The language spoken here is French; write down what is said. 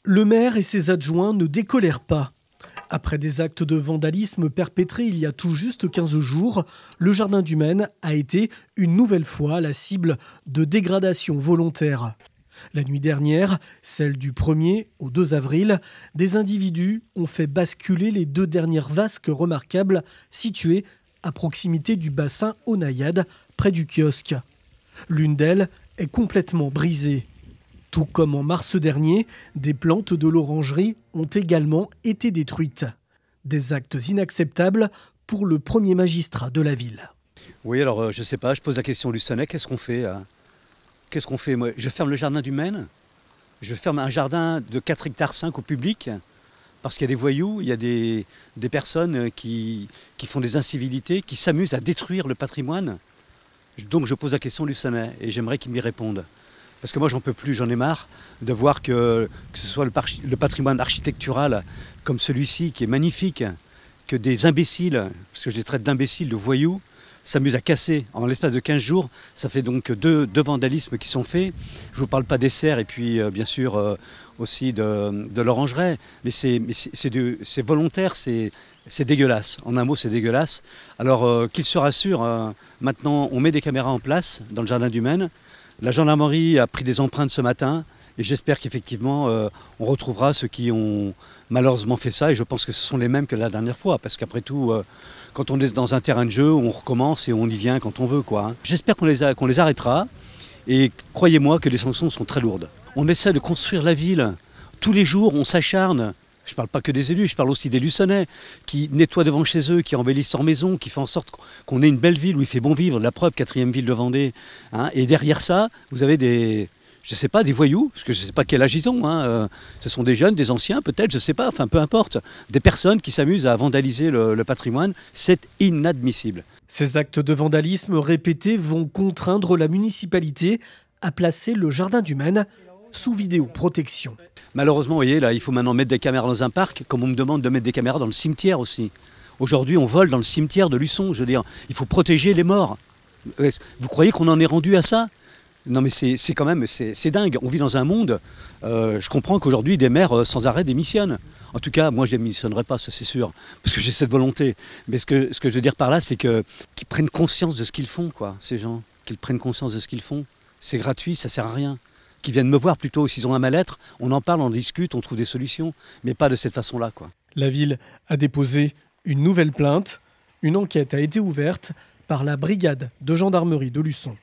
Le maire et ses adjoints ne décolèrent pas. Après des actes de vandalisme perpétrés il y a tout juste 15 jours, le jardin du Maine a été une nouvelle fois la cible de dégradations volontaires. La nuit dernière, celle du 1er au 2 avril, des individus ont fait basculer les 2 dernières vasques remarquables situées à proximité du bassin aux Naïades, près du kiosque. L'une d'elles est complètement brisée. Tout comme en mars dernier, des plantes de l'orangerie ont également été détruites. Des actes inacceptables pour le premier magistrat de la ville. Oui, alors je ne sais pas, je pose la question au Luçonnais, qu'est-ce qu'on fait Qu'est-ce qu'on fait? Moi, je ferme le jardin du Maine, je ferme un jardin de 4,5 hectares au public, parce qu'il y a des voyous, il y a des personnes qui font des incivilités, qui s'amusent à détruire le patrimoine. Donc je pose la question au Luçonnais et j'aimerais qu'il m'y réponde. Parce que moi j'en peux plus, j'en ai marre de voir que ce soit le patrimoine architectural comme celui-ci qui est magnifique, que des imbéciles, parce que je les traite d'imbéciles, de voyous, s'amusent à casser. En l'espace de 15 jours, ça fait donc deux vandalismes qui sont faits. Je ne vous parle pas des serres et puis bien sûr aussi de l'orangerie, mais c'est volontaire, c'est dégueulasse. En un mot, c'est dégueulasse. Alors qu'ils se rassurent, maintenant on met des caméras en place dans le jardin du Maine. La gendarmerie a pris des empreintes ce matin et j'espère qu'effectivement on retrouvera ceux qui ont malheureusement fait ça, et je pense que ce sont les mêmes que la dernière fois, parce qu'après tout, quand on est dans un terrain de jeu, on recommence et on y vient quand on veut, quoi. J'espère qu'on les arrêtera, et croyez-moi que les sanctions sont très lourdes. On essaie de construire la ville, tous les jours on s'acharne. Je ne parle pas que des élus, je parle aussi des Luçonnais qui nettoient devant chez eux, qui embellissent leur maison, qui font en sorte qu'on ait une belle ville où il fait bon vivre. La preuve, 4e ville de Vendée. Hein. Et derrière ça, vous avez des voyous, parce que je ne sais pas quel âge ils ont. Hein. Ce sont des jeunes, des anciens peut-être, je ne sais pas, enfin peu importe. Des personnes qui s'amusent à vandaliser le patrimoine. C'est inadmissible. Ces actes de vandalisme répétés vont contraindre la municipalité à placer le jardin du Maine sous vidéoprotection. Malheureusement, vous voyez, là, il faut maintenant mettre des caméras dans un parc, comme on me demande de mettre des caméras dans le cimetière aussi. Aujourd'hui, on vole dans le cimetière de Luçon, je veux dire, il faut protéger les morts. Vous croyez qu'on en est rendu à ça? Non mais c'est quand même, c'est dingue. On vit dans un monde, je comprends qu'aujourd'hui des maires sans arrêt démissionnent. En tout cas, moi je démissionnerai pas, ça c'est sûr, parce que j'ai cette volonté. Mais ce que je veux dire par là, c'est qu'ils prennent conscience de ce qu'ils font, quoi, ces gens. Qu'ils prennent conscience de ce qu'ils font. C'est gratuit, ça sert à rien. Qu'ils viennent me voir plutôt, s'ils ont un mal-être, on en parle, on discute, on trouve des solutions, mais pas de cette façon-là, quoi. La ville a déposé une nouvelle plainte. Une enquête a été ouverte par la brigade de gendarmerie de Luçon.